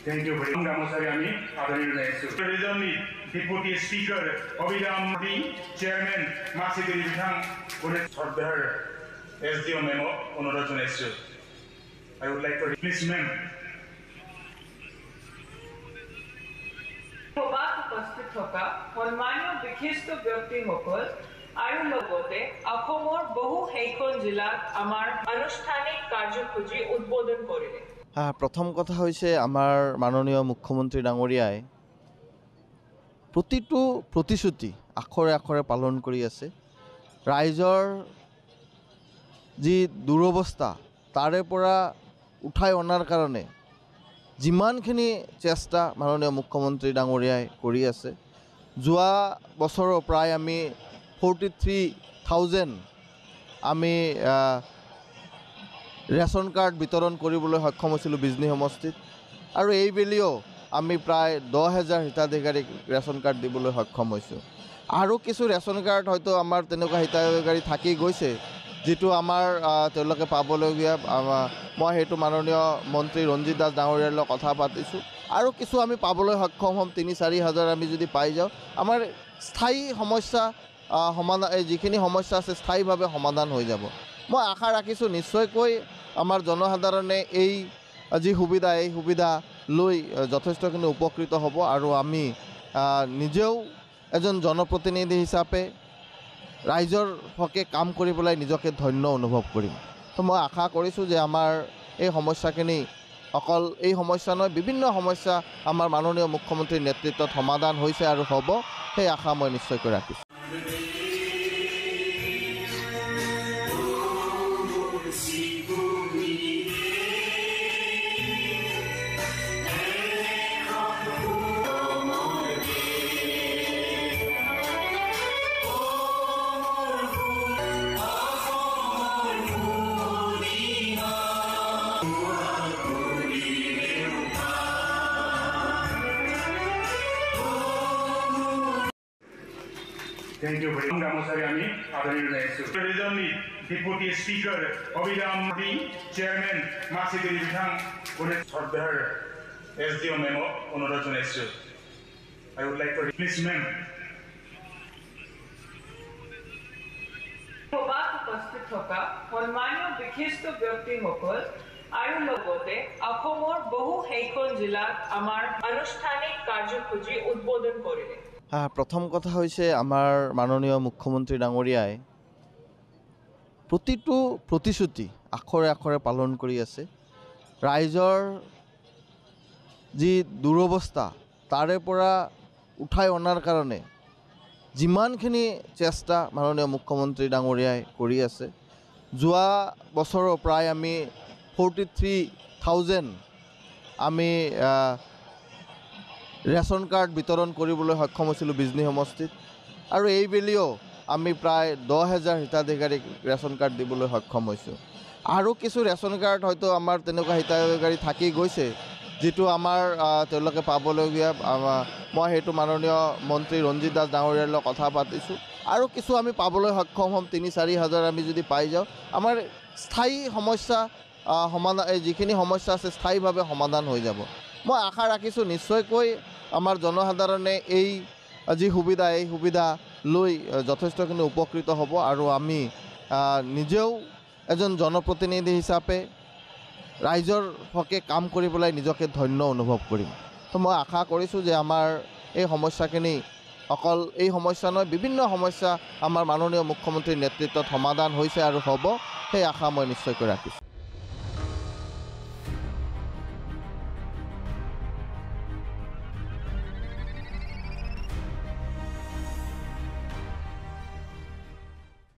Thank you very much. Deputy Speaker Abhidam Chairman Masidiri Bithang Sardar SDO Memo Onorodh Janaisu. I would like to please ma'am. সভাত উপস্থিত থকা সন্মানীয় বিশিষ্ট ব্যক্তিসকল আৰু লগতে অসমৰ বহু হেইখন জিলাত আমাৰ আনুষ্ঠানিক কাৰ্যসূচী উদ্বোধন কৰিলে। প্ৰথম কথা হৈছে আমাৰ মাননীয় মুখ্যমন্ত্ৰী ডাঙৰীয়াই প্ৰতিটো প্ৰতিশ্ৰুতি আখৰে আখৰে পালন কৰি আছে। ৰাইজৰ যি দুৰৱস্থা তাৰে পৰা উঠাই অনাৰ কাৰণে যিমানখিনি চেষ্টা মাননীয় মুখ্যমন্ত্ৰী ডাঙৰীয়াই কৰি আছে। যোৱা বছৰৰ প্ৰায় আমি 43,000 আমি ৰেচন কাৰ্ড বিতৰণ কৰিবলৈ সক্ষম হৈছিলোঁ বিজনী সমষ্টিত, আৰু এইবেলিও আমি প্ৰায় 10,000 হিতাধিকাৰীক ৰেচন কাৰ্ড দিবলৈ সক্ষম হৈছোঁ। আৰু কিছু ৰেচন কাৰ্ড হয়তো আমাৰ তেনেকুৱা হিতাধিকাৰী থাকি গৈছে যিটো আমাৰ তেওঁলোকে পাবলগীয়া। মই সেইটো মাননীয় মন্ত্ৰী ৰঞ্জিত দাস ডাঙৰীয়াৰ লগত কথা পাতিছোঁ, আৰু কিছু আমি পাবলৈ সক্ষম হ'ম। 3-4 হাজাৰ আমি যদি পাই যাওঁ আমাৰ স্থায়ী সমস্যা সমাধান, যিখিনি সমস্যা আছে স্থায়ীভাৱে সমাধান হৈ যাব। মই আশা ৰাখিছোঁ নিশ্চয়কৈ আমাৰ জনসাধাৰণে এই যি সুবিধা এই সুবিধা লৈ যথেষ্টখিনি উপকৃত হ'ব, আৰু আমি নিজেও এজন জনপ্ৰতিনিধি হিচাপে ৰাইজৰ হকে কাম কৰি পেলাই নিজকে ধন্য অনুভৱ কৰিম। তো মই আশা কৰিছোঁ যে আমাৰ এই সমস্যাখিনি অকল এই সমস্যা নহয়, বিভিন্ন সমস্যা আমাৰ মাননীয় মুখ্যমন্ত্ৰীৰ নেতৃত্বত সমাধান হৈছে আৰু হ'ব, সেই আশা মই নিশ্চয়কৈ ৰাখিছোঁ। Thank you very much. Deputy Speaker Abhidam Chairman Masidiri Bithang Sardar SDO Memo Onorodh Janaisu. I would like to please ma'am. সভাত উপস্থিত থকা সন্মানীয় বিশিষ্ট ব্যক্তিসকল আৰু লগতে অসমৰ বহু হেইখন জিলাত আমাৰ আনুষ্ঠানিক কাৰ্যসূচী উদ্বোধন কৰিলে। প্ৰথম কথা হৈছে আমাৰ মাননীয় মুখ্যমন্ত্ৰী ডাঙৰীয়াই প্ৰতিটো প্ৰতিশ্ৰুতি আখৰে আখৰে পালন কৰি আছে। ৰাইজৰ যি দুৰৱস্থা তাৰে পৰা উঠাই অনাৰ কাৰণে যিমানখিনি চেষ্টা মাননীয় মুখ্যমন্ত্ৰী ডাঙৰীয়াই কৰি আছে। যোৱা বছৰৰ প্ৰায় আমি 43,000 আমি ৰেচন কাৰ্ড বিতৰণ কৰিবলৈ সক্ষম হৈছিলোঁ বিজনী সমষ্টিত, আৰু এইবেলিও আমি প্ৰায় 10,000 হিতাধিকাৰীক ৰেচন কাৰ্ড দিবলৈ সক্ষম হৈছোঁ। আৰু কিছু ৰেচন কাৰ্ড হয়তো আমাৰ তেনেকুৱা হিতাধিকাৰী থাকি গৈছে যিটো আমাৰ তেওঁলোকে পাবলগীয়া। মই সেইটো মাননীয় মন্ত্ৰী ৰঞ্জিত দাস ডাঙৰীয়াৰ লগত কথা পাতিছোঁ, আৰু কিছু আমি পাবলৈ সক্ষম হ'ম। 3-4 হাজাৰ আমি যদি পাই যাওঁ আমাৰ স্থায়ী সমস্যা সমাধান, যিখিনি সমস্যা আছে স্থায়ীভাৱে সমাধান হৈ যাব। মই আশা ৰাখিছোঁ নিশ্চয়কৈ আমাৰ জনসাধাৰণে এই যি সুবিধা এই সুবিধা লৈ যথেষ্টখিনি উপকৃত হ'ব, আৰু আমি নিজেও এজন জনপ্ৰতিনিধি হিচাপে ৰাইজৰ হকে কাম কৰি পেলাই নিজকে ধন্য অনুভৱ কৰিম। তো মই আশা কৰিছোঁ যে আমাৰ এই সমস্যাখিনি অকল এই সমস্যা নহয়, বিভিন্ন সমস্যা আমাৰ মাননীয় মুখ্যমন্ত্ৰীৰ নেতৃত্বত সমাধান হৈছে আৰু হ'ব, সেই আশা মই নিশ্চয়কৈ ৰাখিছোঁ।